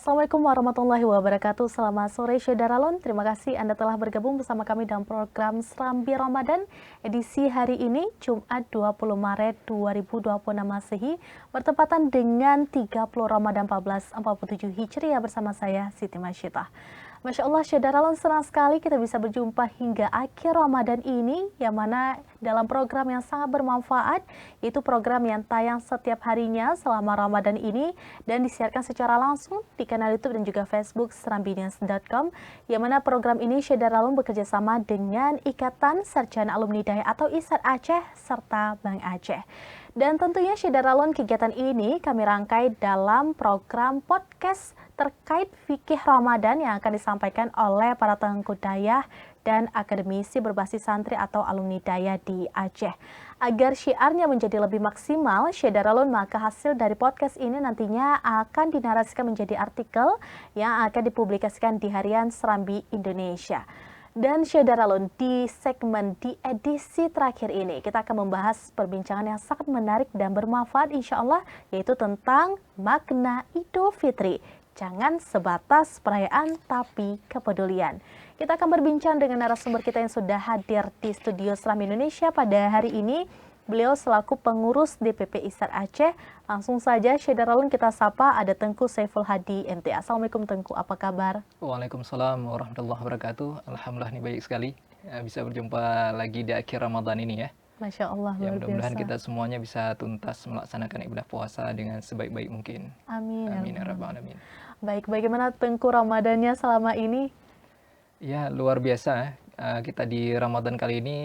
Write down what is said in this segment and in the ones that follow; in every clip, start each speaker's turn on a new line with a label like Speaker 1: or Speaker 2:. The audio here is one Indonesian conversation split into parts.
Speaker 1: Assalamualaikum warahmatullahi wabarakatuh. Selamat sore Syederalon. Terima kasih Anda telah bergabung bersama kami dalam program Serambi Ramadan edisi hari ini Jumat 20 Maret 2026 Masehi bertepatan dengan 30 Ramadan 1447 Hijriah bersama saya Siti Masyitah. Masya Allah, Syederalon, senang sekali kita bisa berjumpa hingga akhir Ramadan ini, yang mana dalam program yang sangat bermanfaat, yaitu program yang tayang setiap harinya selama Ramadan ini dan disiarkan secara langsung di kanal YouTube dan juga Facebook serambinews.com, yang mana program ini Syederalon bekerjasama dengan Ikatan Sarjana Alumni Daya atau ISAD Aceh serta Bank Aceh. Dan tentunya Syederalon, kegiatan ini kami rangkai dalam program podcast terkait fikih Ramadan yang akan disampaikan oleh para tengku dayah dan akademisi berbasis santri atau alumni daya di Aceh. Agar syiarnya menjadi lebih maksimal, Syederalon, maka hasil dari podcast ini nantinya akan dinarasikan menjadi artikel yang akan dipublikasikan di harian Serambi Indonesia. Dan Syederalon, di segmen di edisi terakhir ini kita akan membahas perbincangan yang sangat menarik dan bermanfaat insya Allah, yaitu tentang makna Idul Fitri. Jangan sebatas perayaan tapi kepedulian. Kita akan berbincang dengan narasumber kita yang sudah hadir di studio Serambi Indonesia pada hari ini. Beliau selaku pengurus DPP ISAD Aceh. Langsung saja Syederalon kita sapa, ada Tengku Saiful Hadi MT. Assalamualaikum Tengku, apa kabar?
Speaker 2: Waalaikumsalam warahmatullahi wabarakatuh. Alhamdulillah, nih baik sekali bisa berjumpa lagi di akhir Ramadan ini ya.
Speaker 1: Masya Allah,
Speaker 2: Ya,
Speaker 1: luar
Speaker 2: mudah-mudahan
Speaker 1: biasa.
Speaker 2: kita semuanya bisa tuntas melaksanakan ibadah puasa dengan sebaik-baik mungkin.
Speaker 1: Amin.
Speaker 2: Amin ya rabbal alamin.
Speaker 1: Baik, bagaimana Tengku Ramadannya selama ini?
Speaker 2: Ya, luar biasa. Kita di Ramadan kali ini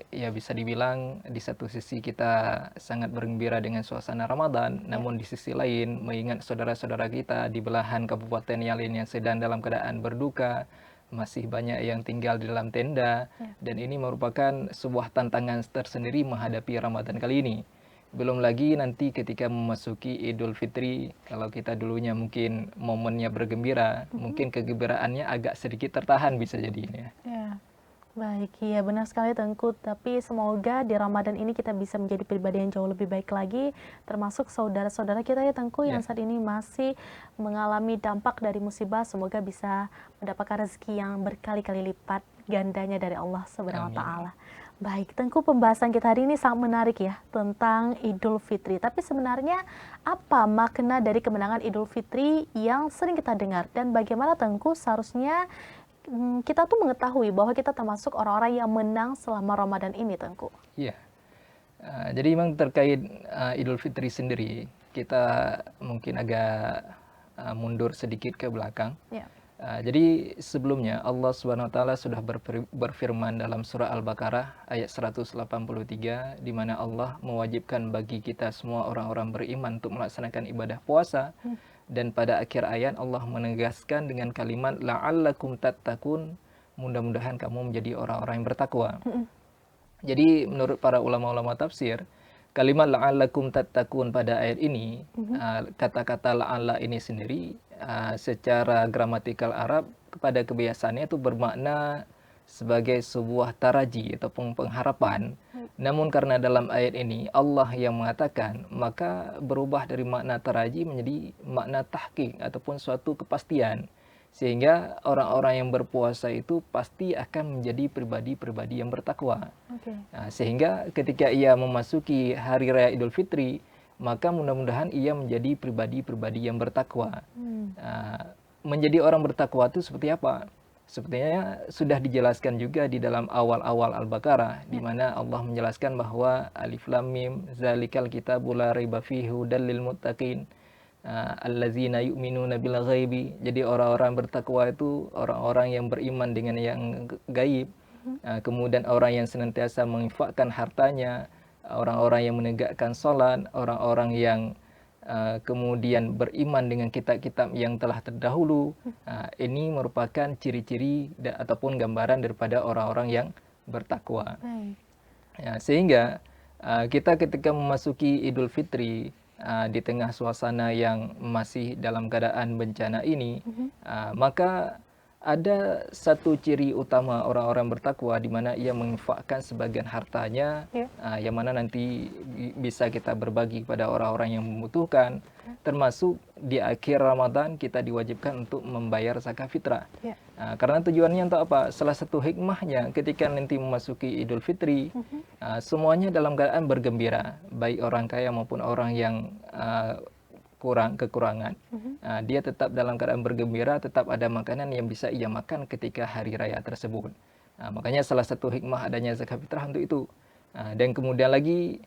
Speaker 2: ya bisa dibilang di satu sisi kita sangat bergembira dengan suasana Ramadan, namun di sisi lain mengingat saudara-saudara kita di belahan kabupaten yang lain yang sedang dalam keadaan berduka, masih banyak yang tinggal di dalam tenda, dan ini merupakan sebuah tantangan tersendiri menghadapi Ramadan kali ini. Belum lagi nanti ketika memasuki Idul Fitri, kalau kita dulunya mungkin momennya bergembira, mungkin kegembiraannya agak sedikit tertahan bisa jadi ini ya.
Speaker 1: Ya, baik, iya benar sekali Tengku. Tapi semoga di Ramadan ini kita bisa menjadi pribadi yang jauh lebih baik lagi, termasuk saudara-saudara kita ya Tengku yang saat ini masih mengalami dampak dari musibah. Semoga bisa mendapatkan rezeki yang berkali-kali lipat gandanya dari Allah Subhanahu wa Ta'ala. Baik, Tengku, pembahasan kita hari ini sangat menarik ya tentang Idul Fitri. Tapi sebenarnya apa makna dari kemenangan Idul Fitri yang sering kita dengar, dan bagaimana Tengku seharusnya kita tuh mengetahui bahwa kita termasuk orang-orang yang menang selama Ramadan ini, Tengku?
Speaker 2: Iya, jadi memang terkait Idul Fitri sendiri, kita mungkin agak mundur sedikit ke belakang. Jadi sebelumnya Allah Subhanahu wa taala sudah berfirman dalam surah Al-Baqarah ayat 183, di mana Allah mewajibkan bagi kita semua orang-orang beriman untuk melaksanakan ibadah puasa. Dan pada akhir ayat Allah menegaskan dengan kalimat la'allakum tattaqun, mudah-mudahan kamu menjadi orang-orang yang bertakwa. Jadi menurut para ulama-ulama tafsir, kalimat la'allakum tattaqun pada ayat ini, kata-kata la'alla ini sendiri secara gramatikal Arab pada kebiasaannya itu bermakna sebagai sebuah taraji ataupun pengharapan. Namun karena dalam ayat ini Allah yang mengatakan, maka berubah dari makna taraji menjadi makna tahqiq ataupun suatu kepastian. Sehingga orang-orang yang berpuasa itu pasti akan menjadi pribadi-pribadi yang bertakwa. Sehingga ketika ia memasuki hari raya Idul Fitri, maka mudah-mudahan ia menjadi pribadi-pribadi yang bertakwa. Menjadi orang bertakwa itu seperti apa? Sepertinya sudah dijelaskan juga di dalam awal-awal Al-Baqarah, di mana Allah menjelaskan bahwa Alif Lam Mim zalikal kitabul la raiba fihi hudal lil muttaqin allazina yu'minuna bil ghaibi. Jadi orang-orang bertakwa itu orang-orang yang beriman dengan yang gaib. Kemudian orang yang senantiasa menginfakkan hartanya, orang-orang yang menegakkan salat, orang-orang yang kemudian beriman dengan kitab-kitab yang telah terdahulu. Ini merupakan ciri-ciri ataupun gambaran daripada orang-orang yang bertakwa. Sehingga kita ketika memasuki Idul Fitri di tengah suasana yang masih dalam keadaan bencana ini, maka ada satu ciri utama orang-orang bertakwa di mana ia menginfakkan sebagian hartanya, yang mana nanti bisa kita berbagi kepada orang-orang yang membutuhkan. Termasuk di akhir Ramadan kita diwajibkan untuk membayar zakat fitrah. Karena tujuannya untuk apa? Salah satu hikmahnya ketika nanti memasuki Idul Fitri, semuanya dalam keadaan bergembira, baik orang kaya maupun orang yang kekurangan. Dia tetap dalam keadaan bergembira, tetap ada makanan yang bisa ia makan ketika hari raya tersebut. Makanya salah satu hikmah adanya zakat fitrah untuk itu. Dan kemudian lagi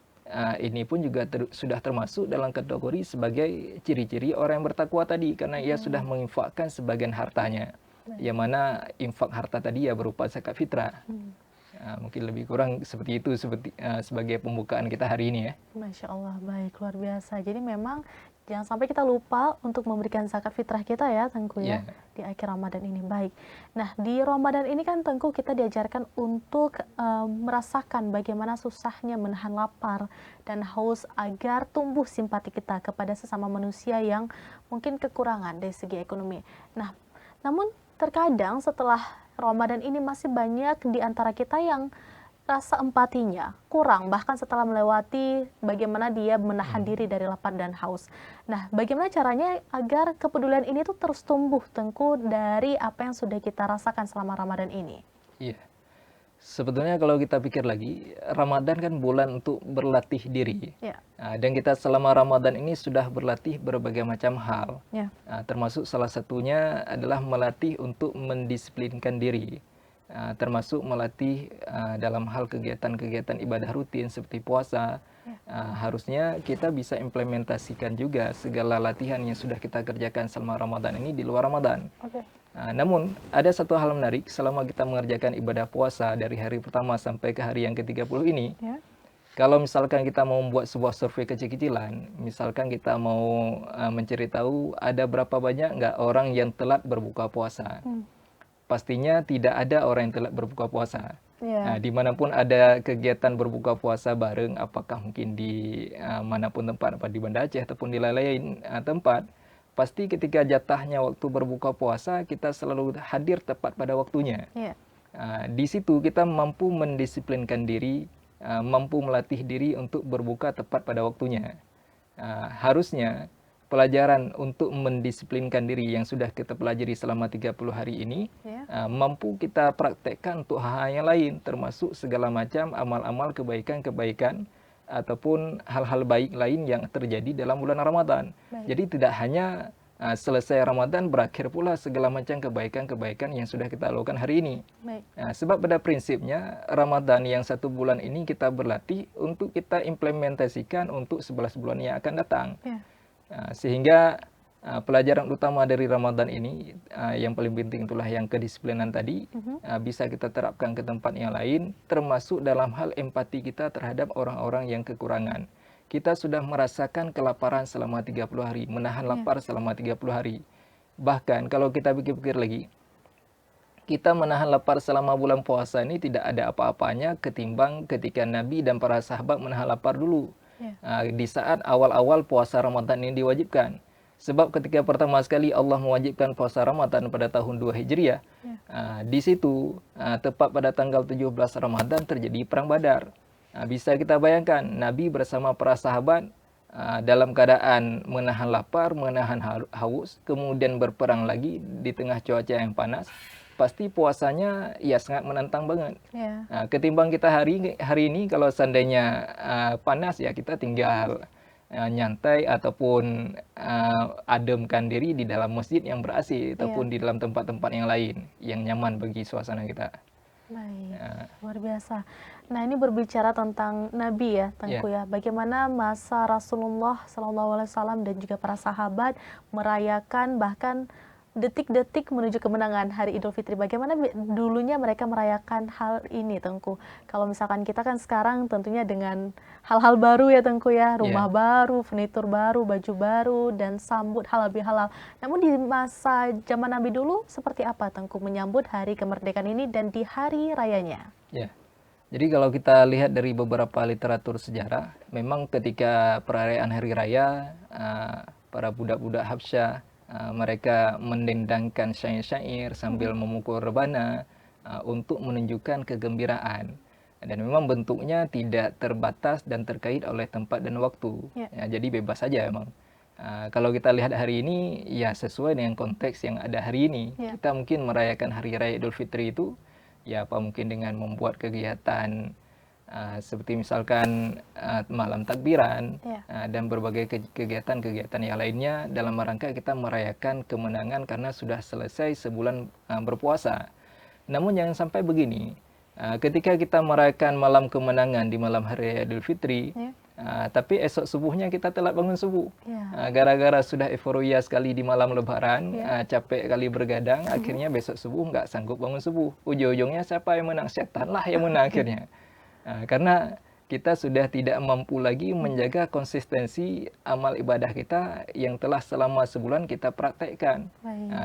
Speaker 2: ini pun juga sudah termasuk dalam kategori sebagai ciri-ciri orang yang bertakwa tadi, karena ia sudah menginfakkan sebagian hartanya, yang mana infak harta tadi ya berupa zakat fitrah. Mungkin lebih kurang seperti itu sebagai pembukaan kita hari ini ya.
Speaker 1: Masya Allah, baik, luar biasa. Jadi memang jangan sampai kita lupa untuk memberikan zakat fitrah kita ya Tengku ya, di akhir Ramadan ini. Baik. Nah, di Ramadan ini kan Tengku kita diajarkan untuk merasakan bagaimana susahnya menahan lapar dan haus agar tumbuh simpati kita kepada sesama manusia yang mungkin kekurangan dari segi ekonomi. Nah, namun terkadang setelah Ramadan ini masih banyak di antara kita yang rasa empatinya kurang, bahkan setelah melewati bagaimana dia menahan diri dari lapar dan haus. Nah, bagaimana caranya agar kepedulian ini tuh terus tumbuh Tengku dari apa yang sudah kita rasakan selama Ramadan ini?
Speaker 2: Iya. Sebetulnya kalau kita pikir lagi, Ramadan kan bulan untuk berlatih diri. Dan kita selama Ramadan ini sudah berlatih berbagai macam hal. Termasuk salah satunya adalah melatih untuk mendisiplinkan diri. Termasuk melatih dalam hal kegiatan-kegiatan ibadah rutin seperti puasa. Harusnya kita bisa implementasikan juga segala latihan yang sudah kita kerjakan selama Ramadan ini di luar Ramadan. Namun ada satu hal menarik selama kita mengerjakan ibadah puasa dari hari pertama sampai ke hari yang ke-30 ini. Kalau misalkan kita mau membuat sebuah survei kecil-kecilan, misalkan kita mau mencari tahu ada berapa banyak nggak orang yang telat berbuka puasa. Pastinya tidak ada orang yang telat berbuka puasa. Dimanapun ada kegiatan berbuka puasa bareng, apakah mungkin di manapun tempat, apa di Banda Aceh ataupun di lain-lain tempat, pasti ketika jatahnya waktu berbuka puasa kita selalu hadir tepat pada waktunya. Di situ kita mampu mendisiplinkan diri, mampu melatih diri untuk berbuka tepat pada waktunya. Harusnya pelajaran untuk mendisiplinkan diri yang sudah kita pelajari selama 30 hari ini mampu kita praktekkan untuk hal-hal yang lain, termasuk segala macam amal-amal kebaikan-kebaikan ataupun hal-hal baik lain yang terjadi dalam bulan Ramadan. Jadi tidak hanya selesai Ramadan berakhir pula segala macam kebaikan-kebaikan yang sudah kita lakukan hari ini. Sebab pada prinsipnya Ramadan yang 1 bulan ini kita berlatih untuk kita implementasikan untuk 11 bulan yang akan datang. Sehingga pelajaran utama dari Ramadan ini yang paling penting itulah yang kedisiplinan tadi, bisa kita terapkan ke tempat yang lain, termasuk dalam hal empati kita terhadap orang-orang yang kekurangan. Kita sudah merasakan kelaparan selama 30 hari, menahan lapar selama 30 hari. Bahkan kalau kita pikir-pikir lagi, kita menahan lapar selama bulan puasa ini tidak ada apa-apanya ketimbang ketika Nabi dan para sahabat menahan lapar dulu. Di saat awal-awal puasa Ramadan ini diwajibkan. Sebab ketika pertama sekali Allah mewajibkan puasa Ramadan pada tahun 2 Hijriah, di situ tepat pada tanggal 17 Ramadan terjadi perang Badar. Bisa kita bayangkan Nabi bersama para sahabat dalam keadaan menahan lapar, menahan haus, kemudian berperang lagi di tengah cuaca yang panas. Pasti puasanya ya sangat menantang banget. Ketimbang kita hari ini kalau seandainya panas ya kita tinggal nyantai ataupun ademkan diri di dalam masjid yang ber-AC ataupun di dalam tempat-tempat yang lain yang nyaman bagi suasana kita.
Speaker 1: Baik, luar biasa. Nah, ini berbicara tentang Nabi ya, Tengku ya. Bagaimana masa Rasulullah SAW dan juga para sahabat merayakan bahkan detik-detik menuju kemenangan hari Idul Fitri. Bagaimana dulunya mereka merayakan hal ini, Tengku? Kalau misalkan kita kan sekarang tentunya dengan hal-hal baru ya, Tengku ya. Rumah baru, furnitur baru, baju baru, dan sambut halal bihalal. Namun di masa zaman Nabi dulu, seperti apa, Tengku, menyambut hari kemerdekaan ini dan di hari rayanya?
Speaker 2: Jadi kalau kita lihat dari beberapa literatur sejarah, memang ketika perayaan hari raya, para budak-budak Habsyah mereka mendendangkan syair-syair sambil memukul rebana untuk menunjukkan kegembiraan. Dan memang bentuknya tidak terbatas dan terkait oleh tempat dan waktu. Jadi bebas saja memang. Kalau kita lihat hari ini, ya sesuai dengan konteks yang ada hari ini. Kita mungkin merayakan Hari Raya Idul Fitri itu, ya apa mungkin dengan membuat kegiatan seperti misalkan malam takbiran dan berbagai kegiatan-kegiatan yang lainnya dalam rangka kita merayakan kemenangan karena sudah selesai sebulan berpuasa. Namun jangan sampai begini, ketika kita merayakan malam kemenangan di malam Hari Raya Idul Fitri, tapi esok subuhnya kita telat bangun subuh. Gara-gara sudah euforia sekali di malam Lebaran, capek kali bergadang, akhirnya besok subuh nggak sanggup bangun subuh. Ujung-ujungnya siapa yang menang? Setan lah yang menang akhirnya. Karena kita sudah tidak mampu lagi menjaga konsistensi amal ibadah kita yang telah selama sebulan kita praktekkan.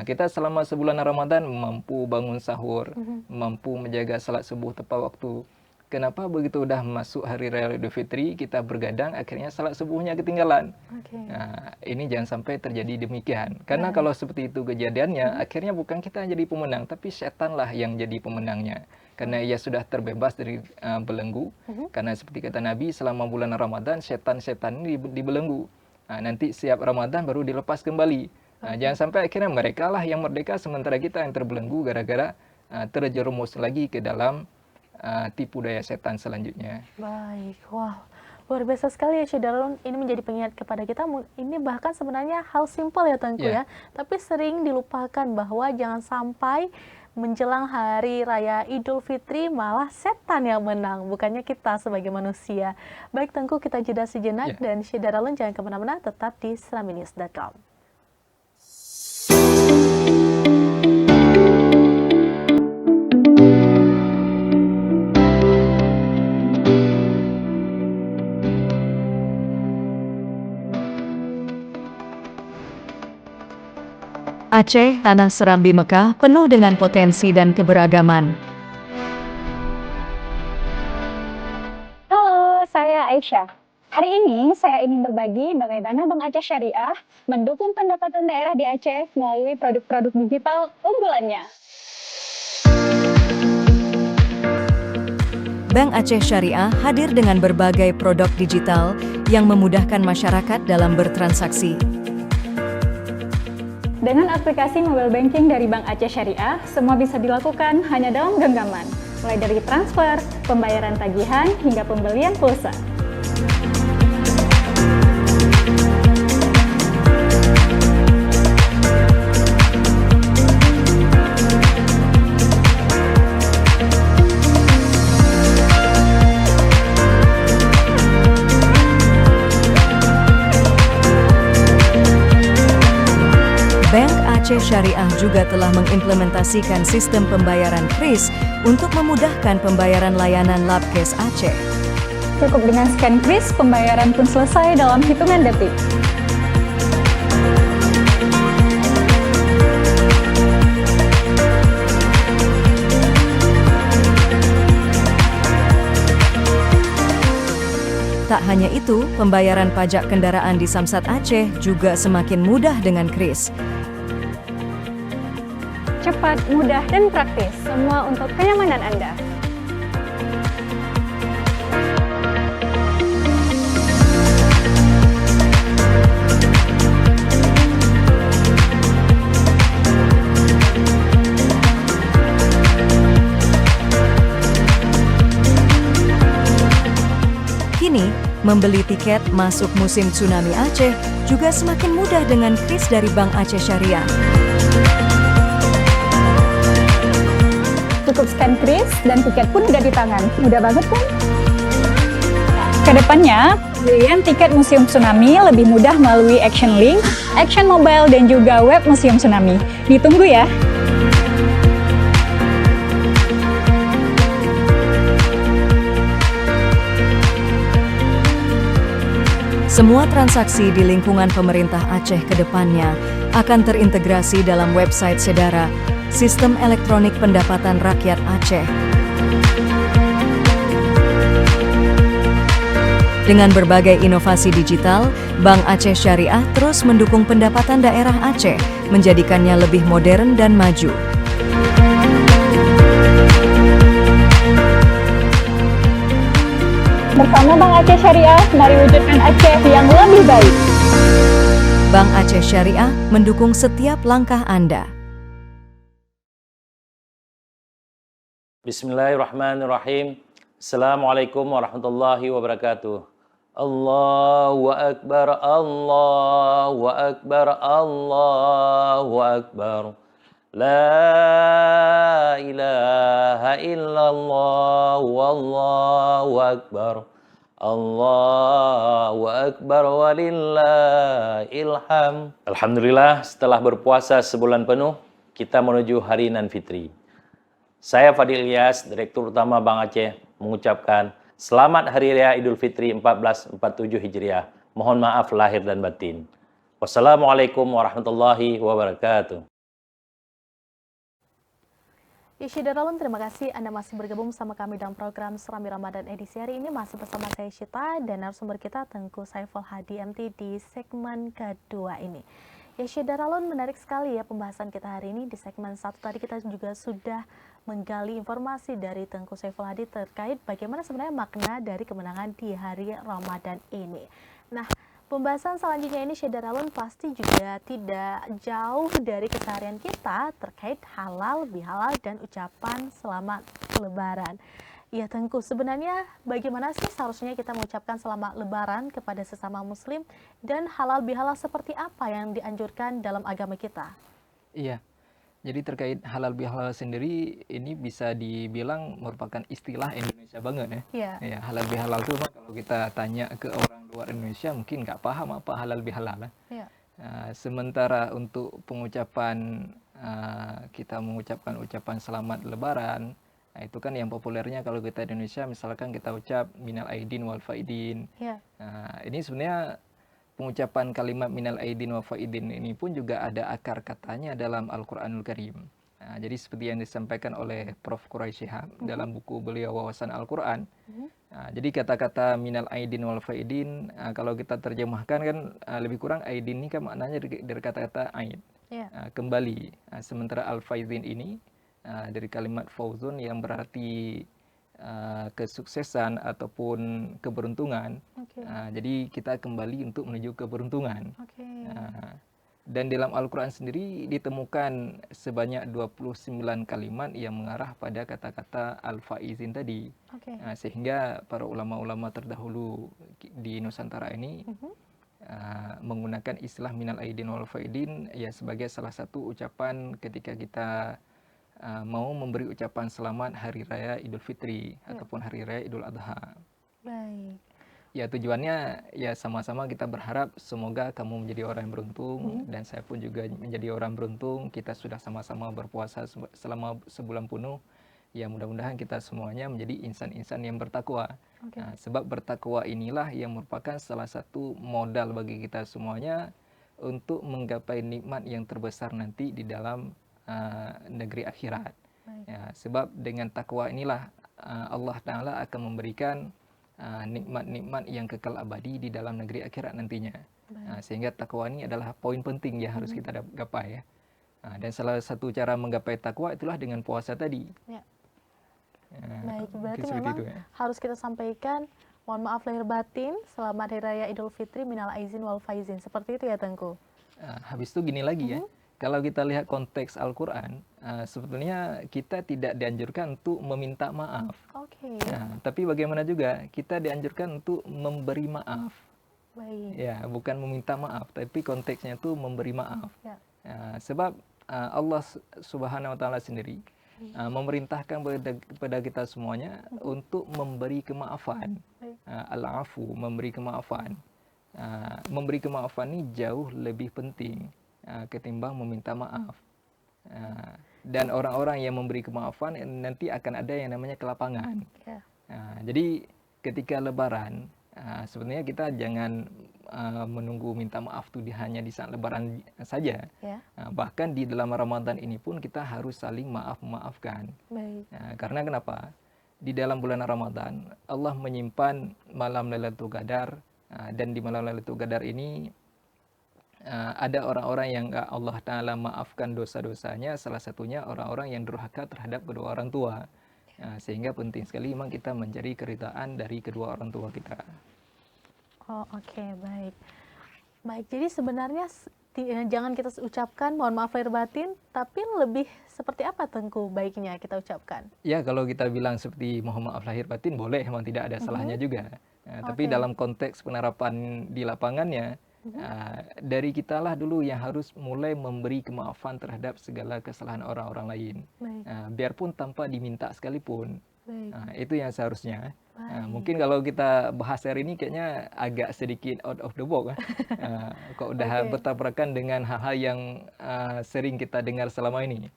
Speaker 2: Kita selama sebulan Ramadan mampu bangun sahur, mampu menjaga salat subuh tepat waktu. Kenapa begitu udah masuk Hari Raya Idul Fitri, kita bergadang, akhirnya salat subuhnya ketinggalan. Ini jangan sampai terjadi demikian. Karena kalau seperti itu kejadiannya, akhirnya bukan kita yang jadi pemenang, tapi setanlah yang jadi pemenangnya. Karena ia sudah terbebas dari belenggu. Karena seperti kata Nabi, selama bulan Ramadan, setan-setan ini dibelenggu. Nanti siap Ramadan baru dilepas kembali. Jangan sampai akhirnya mereka lah yang merdeka, sementara kita yang terbelenggu gara-gara terjerumus lagi ke dalam tipu daya setan selanjutnya.
Speaker 1: Baik, wow, luar biasa sekali ya Syekh Daralun. Ini menjadi pengingat kepada kita. Ini bahkan sebenarnya hal simpel ya Tengku ya, tapi sering dilupakan bahwa jangan sampai menjelang Hari Raya Idul Fitri malah setan yang menang, bukannya kita sebagai manusia. Baik Tengku, kita jeda sejenak dan Syekh Daralun jangan kemana-mana, tetap di serambinews.com.
Speaker 3: Aceh, tanah Serambi Mekah, penuh dengan potensi dan keberagaman.
Speaker 4: Halo, saya Aisyah. Hari ini saya ingin berbagi bagaimana Bank Aceh Syariah mendukung pendapatan daerah di Aceh melalui produk-produk digital unggulannya.
Speaker 3: Bank Aceh Syariah hadir dengan berbagai produk digital yang memudahkan masyarakat dalam bertransaksi.
Speaker 4: Dengan aplikasi mobile banking dari Bank Aceh Syariah, semua bisa dilakukan hanya dalam genggaman, mulai dari transfer, pembayaran tagihan, hingga pembelian pulsa.
Speaker 3: Bank Aceh Syariah juga telah mengimplementasikan sistem pembayaran KRIS untuk memudahkan pembayaran layanan Labkes Aceh.
Speaker 4: Cukup dengan scan KRIS, pembayaran pun selesai dalam hitungan detik.
Speaker 3: Tak hanya itu, pembayaran pajak kendaraan di Samsat Aceh juga semakin mudah dengan KRIS.
Speaker 4: Cepat, mudah, dan praktis, semua untuk kenyamanan Anda.
Speaker 3: Kini, membeli tiket masuk musim tsunami Aceh juga semakin mudah dengan KRIS dari Bank Aceh Syariah.
Speaker 4: Cukup scan KRIS dan tiket pun udah di tangan. Mudah banget kan? Kedepannya, pembelian tiket Museum Tsunami lebih mudah melalui Action Link, Action Mobile, dan juga web Museum Tsunami. Ditunggu ya!
Speaker 3: Semua transaksi di lingkungan pemerintah Aceh ke depannya akan terintegrasi dalam website Sedara, Sistem Elektronik Pendapatan Rakyat Aceh. Dengan berbagai inovasi digital, Bank Aceh Syariah terus mendukung pendapatan daerah Aceh, menjadikannya lebih modern dan maju.
Speaker 4: Bersama Bank Aceh Syariah, mari wujudkan Aceh yang lebih baik.
Speaker 3: Bank Aceh Syariah mendukung setiap langkah Anda.
Speaker 5: Bismillahirrahmanirrahim. Assalamualaikum warahmatullahi wabarakatuh. Allahu Akbar, Allahu Akbar, Allahu Akbar. La ilaha illallah, wallahu Akbar. Allahu Akbar walillahil hamd. Alhamdulillah, setelah berpuasa sebulan penuh, kita menuju hari Nan Fitri. Saya Fadil Ilyas, Direktur Utama Bank Aceh, mengucapkan Selamat Hari Raya Idul Fitri 1447 Hijriah. Mohon maaf lahir dan batin. Wassalamualaikum warahmatullahi wabarakatuh.
Speaker 1: Syederalun, terima kasih Anda masih bergabung sama kami dalam program Serambi Ramadan edisi hari ini. Masih bersama saya Syita dan narasumber kita Tengku Saiful Hadi MT di segmen kedua ini. Ya Syederalun, menarik sekali ya pembahasan kita hari ini. Di segmen 1 tadi kita juga sudah menggali informasi dari Tengku Saiful Hadi terkait bagaimana sebenarnya makna dari kemenangan di hari Ramadan ini. Nah, pembahasan selanjutnya ini Syederalun pasti juga tidak jauh dari keseharian kita terkait halal, bihalal, dan ucapan selamat Lebaran. Ya Tengku, sebenarnya bagaimana sih seharusnya kita mengucapkan selamat Lebaran kepada sesama Muslim dan halal bihalal seperti apa yang dianjurkan dalam agama kita?
Speaker 2: Iya, jadi terkait halal bihalal sendiri ini bisa dibilang merupakan istilah Indonesia banget ya.
Speaker 1: Iya.
Speaker 2: Ya, halal bihalal itu kalau kita tanya ke orang luar Indonesia mungkin nggak paham apa halal bihalal.
Speaker 1: Iya.
Speaker 2: Sementara untuk pengucapan kita mengucapkan ucapan selamat Lebaran. Nah, itu kan yang populernya kalau kita di Indonesia, misalkan kita ucap minal aidin wal faidin.
Speaker 1: Yeah.
Speaker 2: Nah, ini sebenarnya pengucapan kalimat minal aidin wal faidin ini pun juga ada akar katanya dalam Al-Quranul Karim. Nah, jadi seperti yang disampaikan oleh Prof. Quraisy Shihab dalam buku beliau Wawasan Al-Quran. Nah, jadi kata-kata minal aidin wal faidin, kalau kita terjemahkan kan lebih kurang aidin ini kan maknanya dari kata-kata aid. Yeah. Kembali. Sementara al-faidin ini dari kalimat fauzun yang berarti kesuksesan ataupun keberuntungan. Okay. Jadi kita kembali untuk menuju keberuntungan. Okay. Dan dalam Al-Quran sendiri ditemukan sebanyak 29 kalimat yang mengarah pada kata-kata al-faizin tadi. Okay. Sehingga para ulama-ulama terdahulu di Nusantara ini menggunakan istilah minal aidin wal faidin ya sebagai salah satu ucapan ketika kita mau memberi ucapan selamat Hari Raya Idul Fitri ataupun Hari Raya Idul Adha.
Speaker 1: Baik.
Speaker 2: Ya tujuannya ya sama-sama kita berharap semoga kamu menjadi orang yang beruntung dan saya pun juga menjadi orang beruntung. Kita sudah sama-sama berpuasa selama sebulan penuh. Ya mudah-mudahan kita semuanya menjadi insan-insan yang bertakwa. Okay. Nah, sebab bertakwa inilah yang merupakan salah satu modal bagi kita semuanya untuk menggapai nikmat yang terbesar nanti di dalam negeri akhirat. Ya, sebab dengan takwa inilah Allah Ta'ala akan memberikan nikmat-nikmat yang kekal abadi di dalam negeri akhirat nantinya. Sehingga takwa ini adalah poin penting yang harus kita gapai ya. Dan salah satu cara menggapai takwa itulah dengan puasa tadi. Ya.
Speaker 1: Baik, berarti memang itu, ya. Harus kita sampaikan mohon maaf lahir batin, selamat Hari Raya Idul Fitri minal aizin wal faizin. Seperti itu ya Tengku.
Speaker 2: Habis itu gini lagi ya. Kalau kita lihat konteks Al-Quran, sebetulnya kita tidak dianjurkan untuk meminta maaf. Okay. Nah, tapi bagaimana juga kita dianjurkan untuk memberi maaf. Baik. Ya, bukan meminta maaf, tapi konteksnya itu memberi maaf. Ya. Sebab Allah Subhanahu Wa Taala sendiri memerintahkan kepada kita semuanya untuk memberi kemaafan. Al-afu, memberi kemaafan. Memberi kemaafan ini jauh lebih penting ketimbang meminta maaf. Dan orang-orang yang memberi kemaafan nanti akan ada yang namanya kelapangan. Jadi ketika Lebaran sebenarnya kita jangan menunggu minta maaf itu hanya di saat Lebaran saja. Bahkan di dalam Ramadan ini pun kita harus saling maaf-maafkan. Karena kenapa? di dalam bulan Ramadan Allah menyimpan malam Lailatul Qadar, dan di malam Lailatul Qadar ini ada orang-orang yang Allah Ta'ala maafkan dosa-dosanya, salah satunya orang-orang yang durhaka terhadap kedua orang tua. Sehingga penting sekali memang kita mencari keridhaan dari kedua orang tua kita.
Speaker 1: Oh, oke, baik. Baik, jadi sebenarnya jangan kita ucapkan mohon maaf lahir batin, tapi lebih seperti apa Tengku baiknya kita ucapkan?
Speaker 2: Ya, kalau kita bilang seperti mohon maaf lahir batin boleh, memang tidak ada salahnya juga. Tapi dalam konteks penerapan di lapangannya, dari kitalah dulu yang harus mulai memberi kemaafan terhadap segala kesalahan orang-orang lain. Biarpun tanpa diminta sekalipun. Itu yang seharusnya. Mungkin kalau kita bahas hari ini kayaknya agak sedikit out of the box. Kok udah bertabrakan dengan hal-hal yang sering kita dengar selama ini.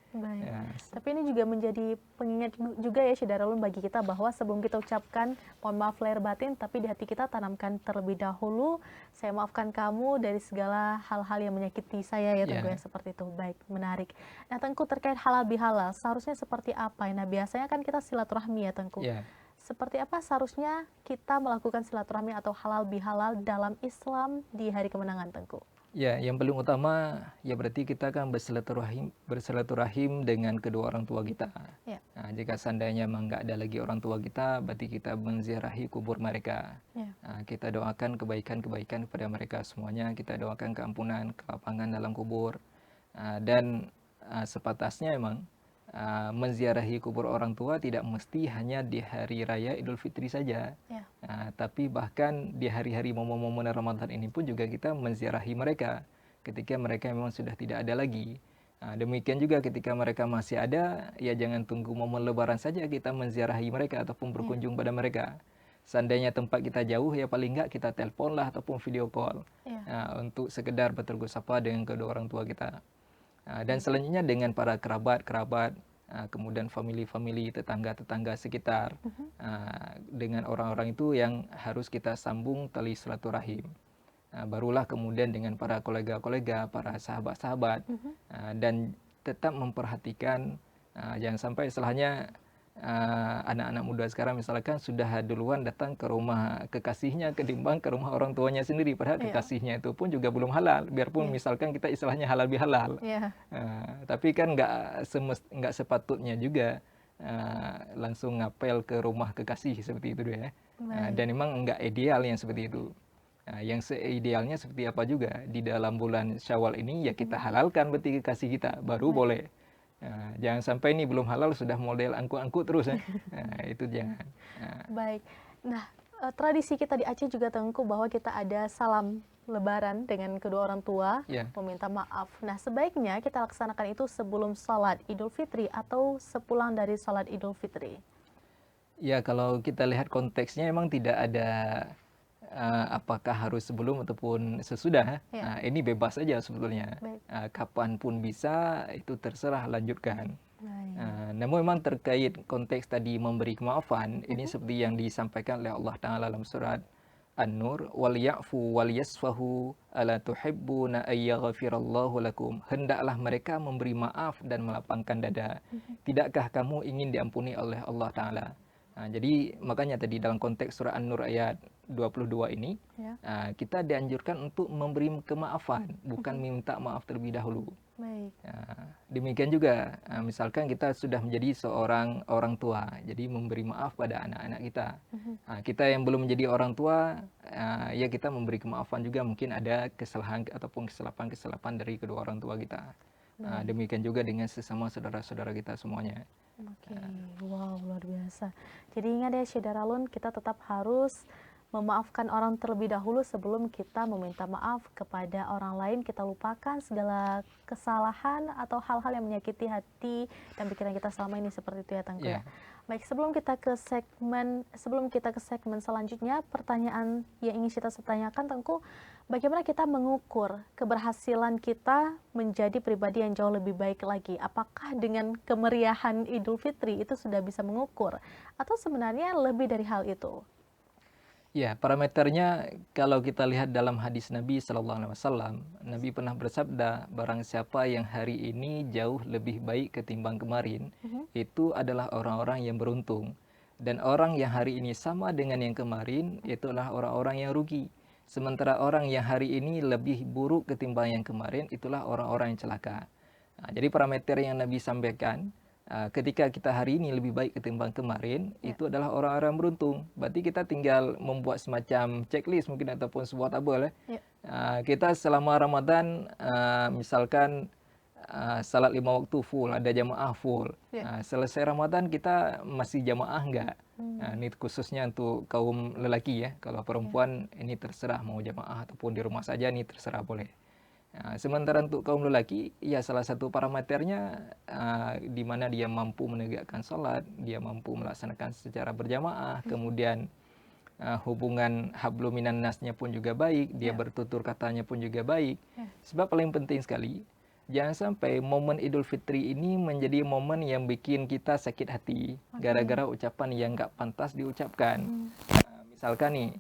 Speaker 1: Tapi ini juga menjadi pengingat juga ya Syahdarulun bagi kita bahwa sebelum kita ucapkan mohon maaf lahir batin, tapi di hati kita tanamkan terlebih dahulu, saya maafkan kamu dari segala hal-hal yang menyakiti saya ya Tengku ya, seperti itu. Baik, menarik. Nah Tengku, terkait halal bihalal seharusnya seperti apa? Nah biasanya kan kita silaturahmi ya Tengku. Seperti apa seharusnya kita melakukan silaturahmi atau halal bihalal dalam Islam di hari kemenangan Tengku?
Speaker 2: Ya, yang paling utama ya berarti kita akan bersilaturahim dengan kedua orang tua kita. Jika seandainya memang nggak ada lagi orang tua kita, berarti kita menziarahi kubur mereka. Kita doakan kebaikan-kebaikan kepada mereka semuanya. Kita doakan keampunan, kelapangan dalam kubur. Dan sepatasnya memang menziarahi kubur orang tua tidak mesti hanya di hari raya Idul Fitri saja, tapi bahkan di hari-hari momen-momen Ramadan ini pun juga kita menziarahi mereka ketika mereka memang sudah tidak ada lagi. Demikian juga ketika mereka masih ada, ya jangan tunggu momen Lebaran saja kita menziarahi mereka ataupun berkunjung pada mereka. Seandainya tempat kita jauh, ya paling enggak kita telepon lah ataupun video call untuk sekedar bertegur sapa dengan kedua orang tua kita. Dan selanjutnya dengan para kerabat-kerabat, kemudian family-family, tetangga-tetangga sekitar, dengan orang-orang itu yang harus kita sambung tali silaturahim. Barulah kemudian dengan para kolega-kolega, para sahabat-sahabat, dan tetap memperhatikan, jangan sampai istilahnya anak-anak muda sekarang misalkan sudah duluan datang ke rumah kekasihnya ketimbang ke rumah orang tuanya sendiri, padahal kekasihnya itu pun juga belum halal, biarpun misalkan kita istilahnya halal bihalal. Tapi kan nggak sepatutnya juga langsung ngapel ke rumah kekasih seperti itu ya. Dan memang nggak ideal yang seperti itu. Yang seidealnya seperti apa juga di dalam bulan Syawal ini ya kita halalkan berarti kekasih kita baru boleh. Jangan sampai ini belum halal sudah model angkut-angkut terus ya. Itu jangan.
Speaker 1: Baik. Nah, tradisi kita di Aceh juga Tengku bahwa kita ada salam lebaran dengan kedua orang tua, meminta maaf. Nah, sebaiknya kita laksanakan itu sebelum sholat Idul Fitri atau sepulang dari sholat Idul Fitri?
Speaker 2: Ya, kalau kita lihat konteksnya memang tidak ada apakah harus sebelum ataupun sesudah. Ini bebas saja sebetulnya. Kapanpun bisa, itu terserah lanjutkan. Namun memang terkait konteks tadi memberi kemaafan, ini seperti yang disampaikan oleh Allah Ta'ala dalam surat An-Nur, wal ya'fu wal yasfahu ala tuhibbuna ayyaghfirallahu lakum. Hendaklah mereka memberi maaf dan melapangkan dada. Tidakkah kamu ingin diampuni oleh Allah Ta'ala? Jadi makanya tadi dalam konteks surah An-Nur ayat 22 ini, kita dianjurkan untuk memberi kemaafan, bukan minta maaf terlebih dahulu. Demikian juga, misalkan kita sudah menjadi seorang orang tua, jadi memberi maaf pada anak-anak kita. Kita yang belum menjadi orang tua, ya kita memberi kemaafan juga, mungkin ada kesalahan ataupun kesilapan-kesilapan dari kedua orang tua kita. Demikian juga dengan sesama saudara-saudara kita semuanya.
Speaker 1: Wow, luar biasa. Jadi ingat ya Syahdarulun, kita tetap harus memaafkan orang terlebih dahulu sebelum kita meminta maaf kepada orang lain. Kita lupakan segala kesalahan atau hal-hal yang menyakiti hati dan pikiran kita selama ini, seperti itu ya Tengku ya. Baik, sebelum kita ke segmen selanjutnya, pertanyaan yang ingin kita tanyakan Tengku, bagaimana kita mengukur keberhasilan kita menjadi pribadi yang jauh lebih baik lagi? Apakah dengan kemeriahan Idul Fitri itu sudah bisa mengukur, atau sebenarnya lebih dari hal itu?
Speaker 2: Ya, parameternya kalau kita lihat dalam hadis Nabi Sallallahu Alaihi Wasallam, Nabi pernah bersabda, barang siapa yang hari ini jauh lebih baik ketimbang kemarin, itu adalah orang-orang yang beruntung. Dan orang yang hari ini sama dengan yang kemarin, itulah orang-orang yang rugi. Sementara orang yang hari ini lebih buruk ketimbang yang kemarin, itulah orang-orang yang celaka. Jadi parameter yang Nabi sampaikan, ketika kita hari ini lebih baik ketimbang kemarin, itu adalah orang-orang beruntung. Berarti kita tinggal membuat semacam checklist mungkin ataupun sebuah tabel. Kita selama Ramadan, misalkan salat 5 waktu full, ada jamaah full. Selesai Ramadan kita masih jamaah enggak? Ini khususnya untuk kaum lelaki ya. Kalau perempuan ini terserah mau jamaah ataupun di rumah saja, ini terserah boleh. Sementara untuk kaum lelaki, ya salah satu parameternya di mana dia mampu menegakkan salat, dia mampu melaksanakan secara berjamaah, kemudian hubungan hablum minan nasnya pun juga baik, dia bertutur katanya pun juga baik. Sebab paling penting sekali, jangan sampai momen Idul Fitri ini menjadi momen yang bikin kita sakit hati gara-gara ucapan yang nggak pantas diucapkan. Misalkan nih,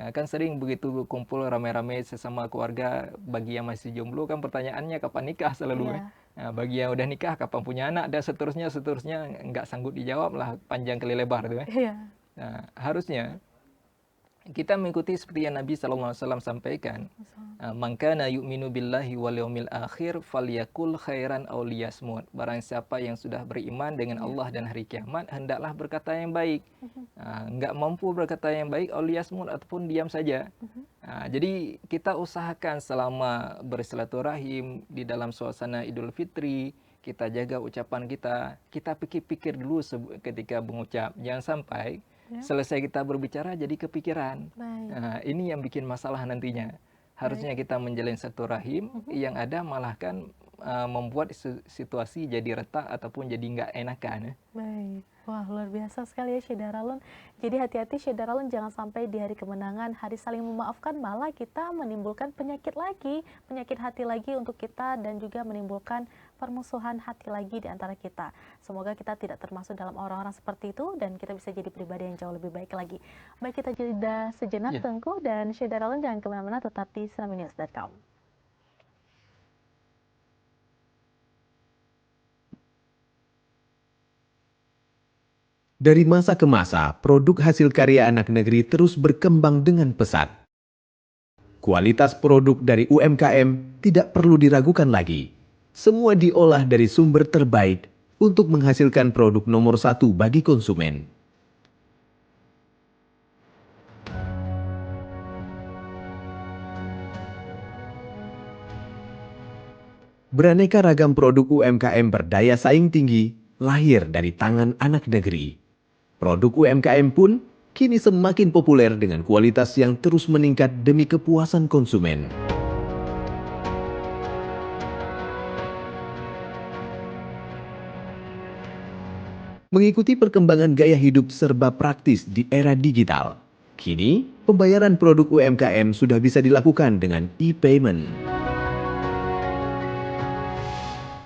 Speaker 2: kan sering begitu kumpul rame-rame sesama keluarga, bagi yang masih jomblo kan pertanyaannya kapan nikah selalu. Bagi yang udah nikah kapan punya anak, dan seterusnya nggak sanggup dijawab lah, panjang kali lebar tuh. Harusnya kita mengikuti seperti yang Nabi SAW sampaikan. Man kana yu'minu billahi wal yaumil akhir falyakul khairan aw liyasmut. Barang siapa yang sudah beriman dengan Allah dan hari kiamat, hendaklah berkata yang baik. Enggak mampu berkata yang baik, aw liyasmut, ataupun diam saja. Jadi kita usahakan selama bersilaturahim di dalam suasana Idul Fitri, kita jaga ucapan kita pikir-pikir dulu ketika mengucap. Jangan sampai selesai kita berbicara jadi kepikiran. Ini yang bikin masalah nantinya. Harusnya kita menjalin silaturahim, yang ada malah kan membuat situasi jadi retak ataupun jadi nggak enakan.
Speaker 1: Baik. Wah, luar biasa sekali ya Syed Daralun. Jadi hati-hati Syed Daralun, jangan sampai di hari kemenangan, hari saling memaafkan, malah kita menimbulkan penyakit hati lagi untuk kita, dan juga menimbulkan permusuhan hati lagi di antara kita. Semoga kita tidak termasuk dalam orang-orang seperti itu, dan kita bisa jadi pribadi yang jauh lebih baik lagi. Baik, kita jeda sejenak Tengku, dan Syed Daralun jangan kemana-mana, tetap di seraminews.com.
Speaker 6: Dari masa ke masa, produk hasil karya anak negeri terus berkembang dengan pesat. Kualitas produk dari UMKM tidak perlu diragukan lagi. Semua diolah dari sumber terbaik untuk menghasilkan produk nomor 1 bagi konsumen. Beraneka ragam produk UMKM berdaya saing tinggi lahir dari tangan anak negeri. Produk UMKM pun kini semakin populer dengan kualitas yang terus meningkat demi kepuasan konsumen. Mengikuti perkembangan gaya hidup serba praktis di era digital, kini pembayaran produk UMKM sudah bisa dilakukan dengan e-payment.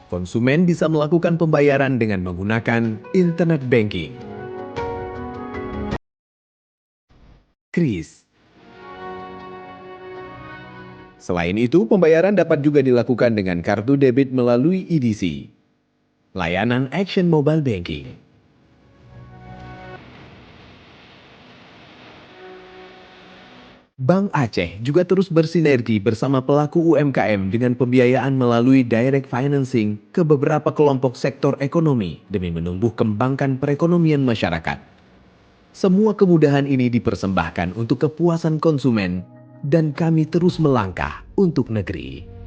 Speaker 6: Konsumen bisa melakukan pembayaran dengan menggunakan internet banking, KRIS. Selain itu, pembayaran dapat juga dilakukan dengan kartu debit melalui EDC, layanan Action Mobile Banking. Bank Aceh juga terus bersinergi bersama pelaku UMKM dengan pembiayaan melalui direct financing ke beberapa kelompok sektor ekonomi demi menumbuh kembangkan perekonomian masyarakat. Semua kemudahan ini dipersembahkan untuk kepuasan konsumen, dan kami terus melangkah untuk negeri.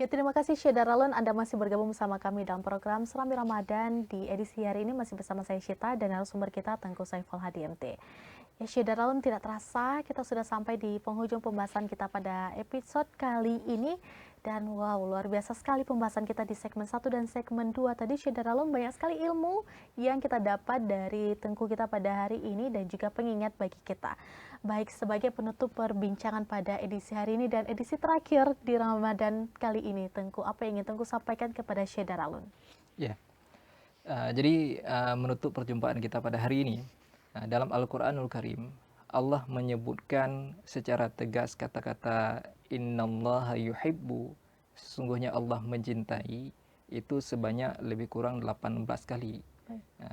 Speaker 1: Ya, terima kasih Syed Daralun, Anda masih bergabung bersama kami dalam program Serambi Ramadan. Di edisi hari ini masih bersama saya Syita dan narasumber kita Tengku Saiful Hadi MT. Ya, Syed Daralun, tidak terasa kita sudah sampai di penghujung pembahasan kita pada episode kali ini. Dan wow, luar biasa sekali pembahasan kita di segmen 1 dan segmen 2 tadi. Syed Daralun, banyak sekali ilmu yang kita dapat dari Tengku kita pada hari ini dan juga pengingat bagi kita. Baik, sebagai penutup perbincangan pada edisi hari ini dan edisi terakhir di Ramadan kali ini, Tengku, apa yang ingin Tengku sampaikan kepada Syed Daralun?
Speaker 2: Ya, jadi menutup perjumpaan kita pada hari ini, dalam Al-Quranul Karim, Allah menyebutkan secara tegas kata-kata innallaha yuhibbu, sesungguhnya Allah mencintai, itu sebanyak lebih kurang 18 kali.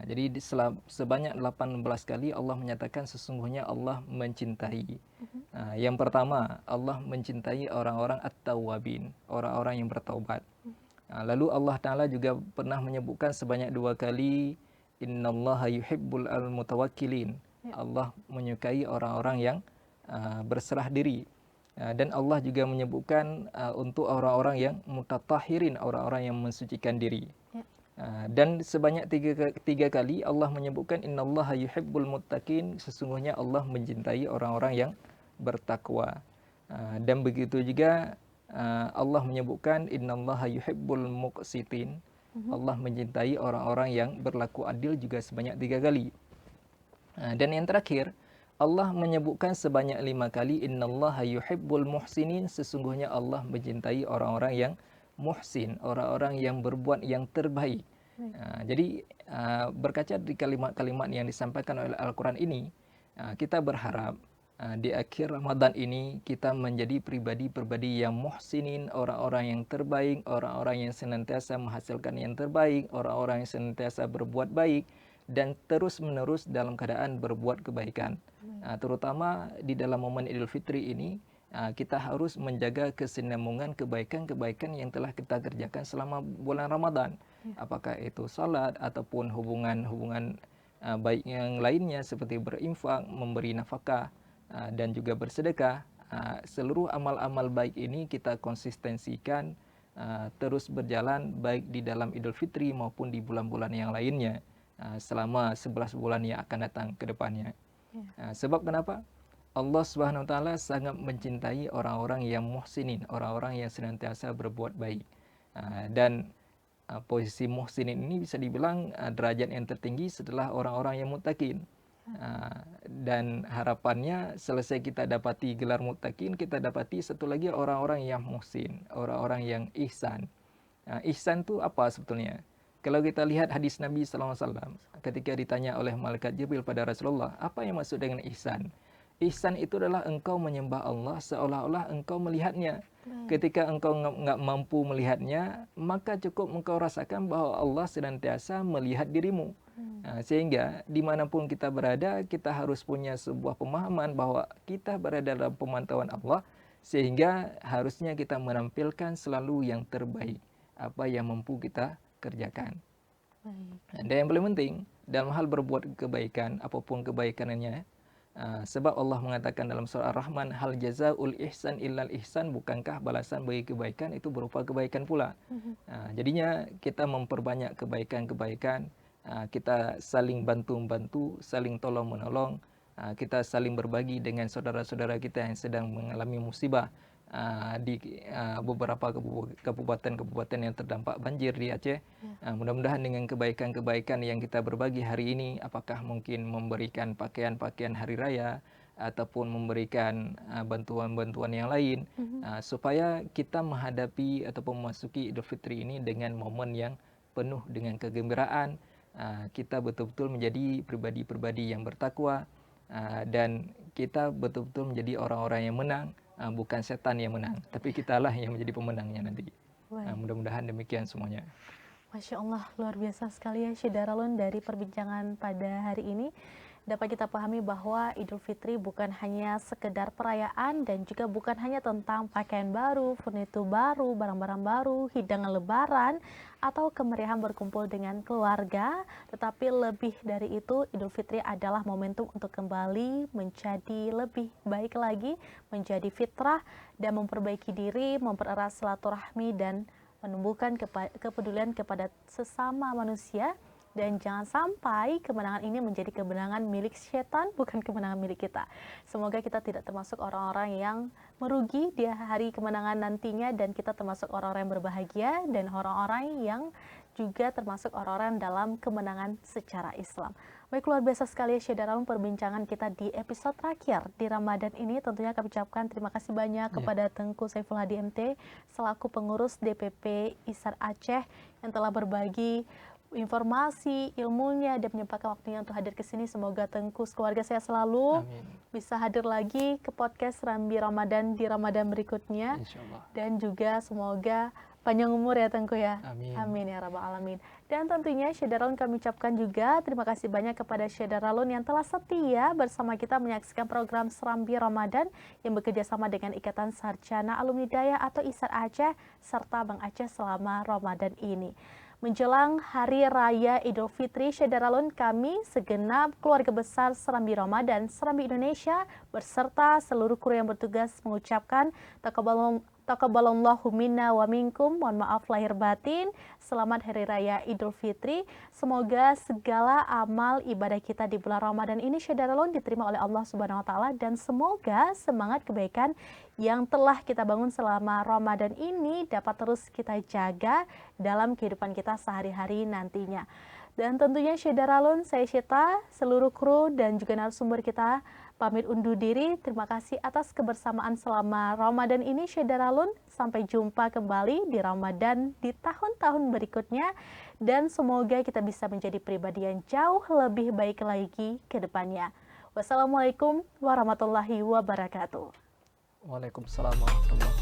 Speaker 2: Jadi sebanyak 18 kali Allah menyatakan sesungguhnya Allah mencintai. Yang pertama, Allah mencintai orang-orang at-tawwabin, orang-orang yang bertaubat. Lalu Allah Ta'ala juga pernah menyebutkan sebanyak 2 kali innallaha yuhibbul al-mutawakkilin. Allah menyukai orang-orang yang berserah diri. Dan Allah juga menyebutkan untuk orang-orang yang mutatahhirin, orang-orang yang mensucikan diri. Dan sebanyak 3 kali Allah menyebutkan innallaha yuhibbul muttaqin, sesungguhnya Allah mencintai orang-orang yang bertakwa. Dan begitu juga Allah menyebutkan innallaha yuhibbul muqsitin, Allah mencintai orang-orang yang berlaku adil juga sebanyak 3 kali. Dan yang terakhir, Allah menyebutkan sebanyak 5 kali innallaha yuhibbul muhsinin, sesungguhnya Allah mencintai orang-orang yang muhsin, orang-orang yang berbuat yang terbaik. Jadi berkaca dari kalimat-kalimat yang disampaikan oleh Al-Quran ini, kita berharap di akhir Ramadan ini kita menjadi pribadi-pribadi yang muhsinin, orang-orang yang terbaik, orang-orang yang senantiasa menghasilkan yang terbaik, orang-orang yang senantiasa berbuat baik, dan terus-menerus dalam keadaan berbuat kebaikan. Terutama di dalam momen Idul Fitri ini, kita harus menjaga kesinambungan kebaikan-kebaikan yang telah kita kerjakan selama bulan Ramadan. Apakah itu salat ataupun hubungan-hubungan baik yang lainnya seperti berinfak, memberi nafkah, dan juga bersedekah. Seluruh amal-amal baik ini kita konsistensikan terus berjalan baik di dalam Idul Fitri maupun di bulan-bulan yang lainnya selama 11 bulan yang akan datang ke depannya. Sebab kenapa? Allah Subhanahu wa taala sangat mencintai orang-orang yang muhsinin, orang-orang yang senantiasa berbuat baik. Dan posisi muhsinin ini bisa dibilang derajat yang tertinggi setelah orang-orang yang muttaqin. Dan harapannya selesai kita dapati gelar muttaqin, kita dapati satu lagi orang-orang yang muhsin, orang-orang yang ihsan. Ihsan itu apa sebetulnya? Kalau kita lihat hadis Nabi SAW, ketika ditanya oleh malaikat Jibril pada Rasulullah, apa yang maksud dengan ihsan? Ihsan itu adalah engkau menyembah Allah seolah-olah engkau melihatnya. Ketika engkau nggak mampu melihatnya, maka cukup engkau rasakan bahwa Allah senantiasa melihat dirimu. Sehingga dimanapun kita berada, kita harus punya sebuah pemahaman bahwa kita berada dalam pemantauan Allah, sehingga harusnya kita menampilkan selalu yang terbaik, apa yang mampu kita kerjakan. Dan yang paling penting, dalam hal berbuat kebaikan, apapun kebaikannya, sebab Allah mengatakan dalam surah Ar-Rahman, hal jazaul ihsan illal ihsan, bukankah balasan bagi kebaikan itu berupa kebaikan pula. Jadinya kita memperbanyak kebaikan-kebaikan, kita saling bantu-bantu, saling tolong-menolong, kita saling berbagi dengan saudara-saudara kita yang sedang mengalami musibah di beberapa kabupaten-kabupaten yang terdampak banjir di Aceh. Mudah-mudahan dengan kebaikan-kebaikan yang kita berbagi hari ini, apakah mungkin memberikan pakaian-pakaian hari raya ataupun memberikan bantuan-bantuan yang lain, supaya kita menghadapi ataupun memasuki Idul Fitri ini dengan momen yang penuh dengan kegembiraan. Kita betul-betul menjadi pribadi-pribadi yang bertakwa, dan kita betul-betul menjadi orang-orang yang menang. Bukan setan yang menang, tapi kitalah yang menjadi pemenangnya nanti. Mudah-mudahan demikian semuanya.
Speaker 1: Masya Allah, luar biasa sekali ya Syed Daralun. Dari perbincangan pada hari ini dapat kita pahami bahwa Idul Fitri bukan hanya sekedar perayaan dan juga bukan hanya tentang pakaian baru, furnitur baru, barang-barang baru, hidangan lebaran, atau kemeriahan berkumpul dengan keluarga, tetapi lebih dari itu, Idul Fitri adalah momentum untuk kembali menjadi lebih baik lagi, menjadi fitrah dan memperbaiki diri, mempererat silaturahmi dan menumbuhkan kepedulian kepada sesama manusia. Dan jangan sampai kemenangan ini menjadi kemenangan milik setan, bukan kemenangan milik kita. Semoga kita tidak termasuk orang-orang yang merugi di hari kemenangan nantinya, dan kita termasuk orang-orang yang berbahagia dan orang-orang yang juga termasuk orang-orang dalam kemenangan secara Islam. Baik, luar biasa sekali ya Syed Daralun perbincangan kita di episode terakhir di Ramadan ini. Tentunya kami ucapkan terima kasih banyak kepada Tengku Saiful Hadi MT selaku pengurus DPP ISAR Aceh yang telah berbagi informasi, ilmunya, dan menyempatkan waktunya untuk hadir ke sini. Semoga Tengku keluarga saya selalu bisa hadir lagi ke podcast Serambi Ramadan di Ramadan berikutnya.
Speaker 2: Insyaallah.
Speaker 1: Dan juga semoga panjang umur ya Tengku ya.
Speaker 2: Amin.
Speaker 1: Amin ya rabbal alamin. Dan tentunya Syederalun kami ucapkan juga terima kasih banyak kepada Syederalun yang telah setia bersama kita menyaksikan program Serambi Ramadan yang bekerja sama dengan Ikatan Sarjana Alumni Daya atau ISAD Aceh serta Bank Aceh selama Ramadan ini. Menjelang Hari Raya Idul Fitri, Syederalun kami segenap keluarga besar Serambi Ramadan, Serambi Indonesia beserta seluruh kru yang bertugas mengucapkan Taqabbalallahu minna wa minkum. Mohon maaf lahir batin. Selamat Hari Raya Idul Fitri. Semoga segala amal ibadah kita di bulan Ramadan ini Syederalun diterima oleh Allah Subhanahu wa taala dan semoga semangat kebaikan yang telah kita bangun selama Ramadan ini dapat terus kita jaga dalam kehidupan kita sehari-hari nantinya. Dan tentunya Syederalun, saya Syita, seluruh kru dan juga narasumber kita pamit undur diri. Terima kasih atas kebersamaan selama Ramadan ini Syederalun. Sampai jumpa kembali di Ramadan di tahun-tahun berikutnya. Dan semoga kita bisa menjadi pribadi yang jauh lebih baik lagi ke depannya. Wassalamualaikum warahmatullahi wabarakatuh.
Speaker 2: Waalaikumsalam warahmatullahi wabarakatuh.